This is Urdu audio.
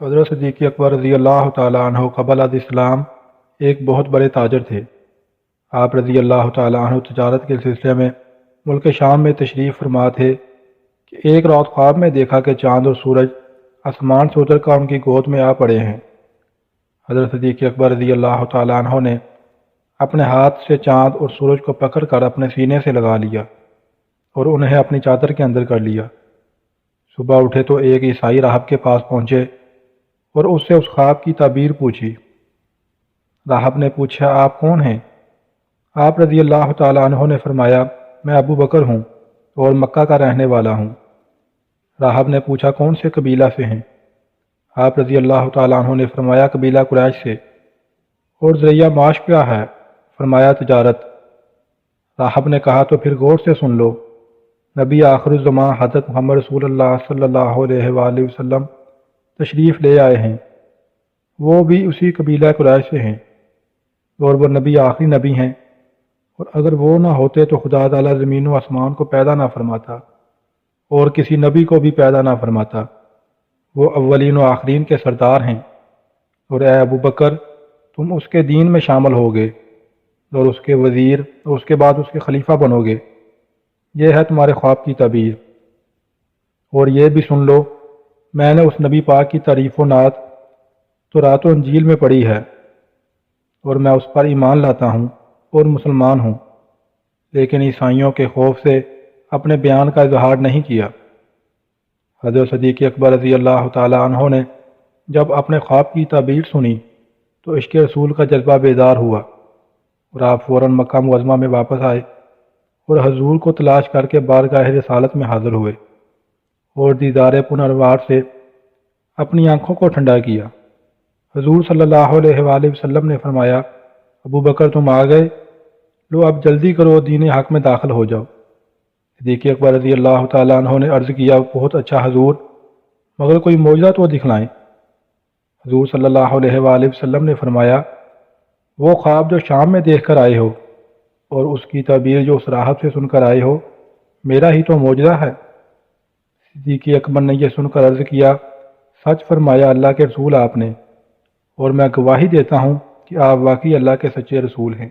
حضرت صدیق اکبر رضی اللہ تعالیٰ عنہ قبل از اسلام ایک بہت بڑے تاجر تھے۔ آپ رضی اللہ تعالیٰ عنہ تجارت کے سلسلے میں ملک شام میں تشریف فرما تھے کہ ایک رات خواب میں دیکھا کہ چاند اور سورج آسمان سے اتر کر ان کی گود میں آ پڑے ہیں۔ حضرت صدیق اکبر رضی اللہ تعالیٰ عنہ نے اپنے ہاتھ سے چاند اور سورج کو پکڑ کر اپنے سینے سے لگا لیا اور انہیں اپنی چادر کے اندر کر لیا۔ صبح اٹھے تو ایک عیسائی راہب کے پاس پہنچے اور اس سے اس خواب کی تعبیر پوچھی۔ راہب نے پوچھا، آپ کون ہیں؟ آپ رضی اللہ تعالیٰ عنہ نے فرمایا، میں ابو بکر ہوں اور مکہ کا رہنے والا ہوں۔ راہب نے پوچھا، کون سے قبیلہ سے ہیں؟ آپ رضی اللہ تعالیٰ عنہ نے فرمایا، قبیلہ قریش سے۔ اور ذریعہ معاش کیا ہے؟ فرمایا، تجارت۔ راہب نے کہا، تو پھر غور سے سن لو، نبی آخر الزماں حضرت محمد رسول اللہ صلی اللہ علیہ وآلہ وسلم تشریف لے آئے ہیں۔ وہ بھی اسی قبیلہ قریش سے ہیں اور وہ نبی آخری نبی ہیں، اور اگر وہ نہ ہوتے تو خدا تعالیٰ زمین و آسمان کو پیدا نہ فرماتا اور کسی نبی کو بھی پیدا نہ فرماتا۔ وہ اولین و آخرین کے سردار ہیں، اور اے ابو بکر، تم اس کے دین میں شامل ہوگے اور اس کے وزیر اور اس کے بعد اس کے خلیفہ بنو گے۔ یہ ہے تمہارے خواب کی تعبیر۔ اور یہ بھی سن لو، میں نے اس نبی پاک کی تعریف و نعت تورات و انجیل میں پڑھی ہے، اور میں اس پر ایمان لاتا ہوں اور مسلمان ہوں، لیکن عیسائیوں کے خوف سے اپنے بیان کا اظہار نہیں کیا۔ حضرت صدیق اکبر رضی اللہ تعالیٰ عنہ نے جب اپنے خواب کی تعبیر سنی تو عشق رسول کا جذبہ بیدار ہوا، اور آپ فوراً مکہ معظمہ میں واپس آئے اور حضور کو تلاش کر کے بارگاہ رسالت میں حاضر ہوئے اور دیدار پنروار سے اپنی آنکھوں کو ٹھنڈا کیا۔ حضور صلی اللہ علیہ وآلہ وسلم نے فرمایا، ابو بکر تم آ گئے، لو اب جلدی کرو، دین حق میں داخل ہو جاؤ۔ صدیق اکبر رضی اللہ تعالیٰ عنہ نے عرض کیا، بہت اچھا حضور، مگر کوئی معجزہ تو دکھلائیں۔ حضور صلی اللہ علیہ وآلہ وسلم نے فرمایا، وہ خواب جو شام میں دیکھ کر آئے ہو اور اس کی تعبیر جو اس راہب سے سن کر آئے ہو، میرا ہی تو معجزہ ہے۔ صدیق اکبر نے یہ سن کر عرض کیا، سچ فرمایا اللہ کے رسول آپ نے، اور میں گواہی دیتا ہوں کہ آپ واقعی اللہ کے سچے رسول ہیں۔